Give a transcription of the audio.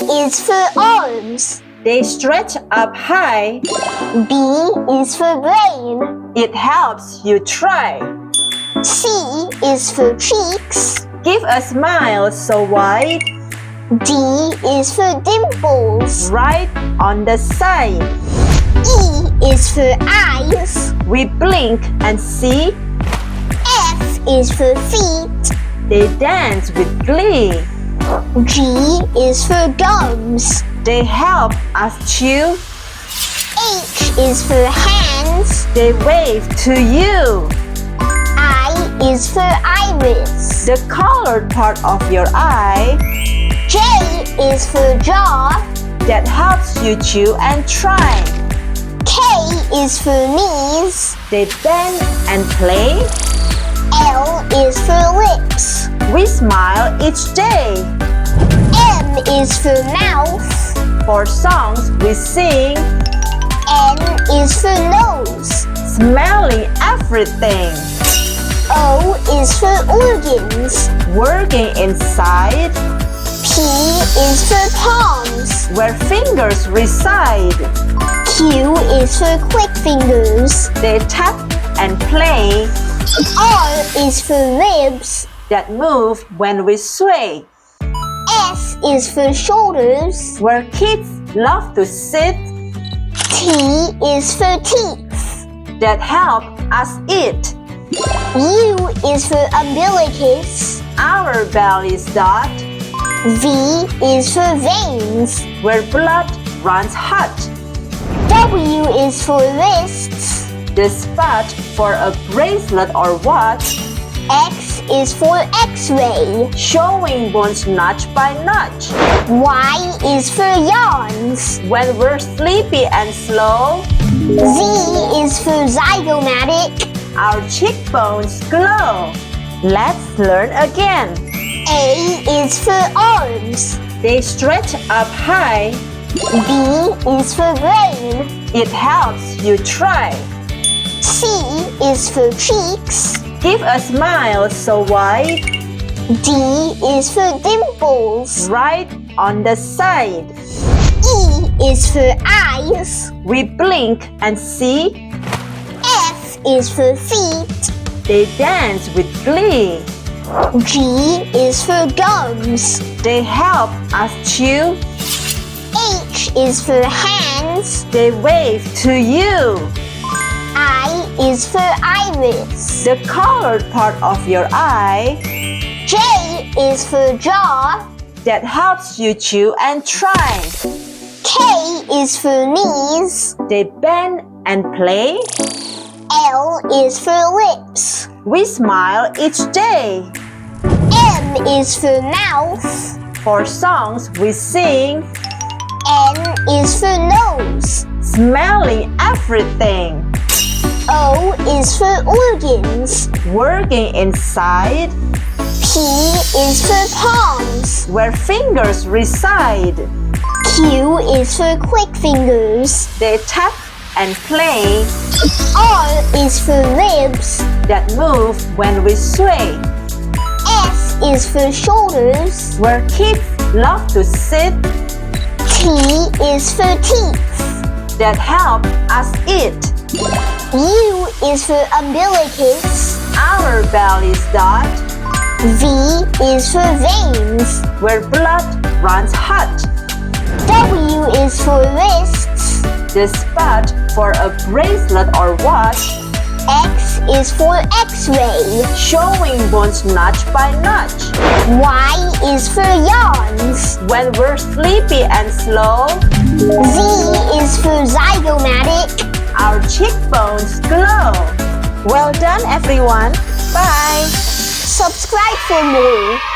is for arms. They stretch up high. B is for brain. It helps you try. C is for cheeks. Give a smile so wide. D is for dimples. Right on the side. E is for eyes. We blink and see. F is for feet. They dance with glee. G is for gums. They help us chew. H is for hands. They wave to you. I is for iris. The colored part of your eye. J is for jaw. That helps you chew and try. K is for knees. They bend and play. L is for lips. We smile each day. M is for mouth. For songs we sing. N is for nose. Smelling everything. O is for organs. Working inside. P is for palms. Where fingers reside. Q is for quick fingers. They tap and play. R is for ribs. That move when we sway. S is for shoulders. Where kids love to sit. T is for teeth. That help us eat. U is for umbilicus. Our bellies dot. V is for veins. Where blood runs hot. W is for wrists. The spot for a bracelet or watch. X is for X-ray. Showing bones notch by notch. Y is for yawns. When we're sleepy and slow. Z is for zygomatic. Our cheekbones glow. Let's learn again. A is for arms. They stretch up high. B is for brain. It helps you try. C is for cheeks. Give a smile so wide. D is for dimples. Right on the side. E is for eyes. We blink and see. F is for feet. They dance with glee. G is for gums. They help us chew. H is for hands. They wave to you. I is for iris. The colored part of your eye. J is for jaw. That helps you chew and try. K is for knees. They bend and play. L is for lips. We smile each day. M is for mouth. For songs we sing. N is for nose. Smelling everything. O is for organs. Working inside. P is for palms. Where fingers reside. Q is for quick fingers. They tap and play. R is for ribs. That move when we sway. S is for shoulders. Where kids love to sit. T is for teeth. That help us eat. U is for umbilicus. Our bellies dot. V is for veins. Where blood runs hot. W is for wrists. The spot for a bracelet or watch. X is for X-ray. Showing bones notch by notch. Y is for yawns. When we're sleepy and slow. Z is for zygomatic. Our cheekbones glow. Well done, everyone. Bye. Subscribe for more.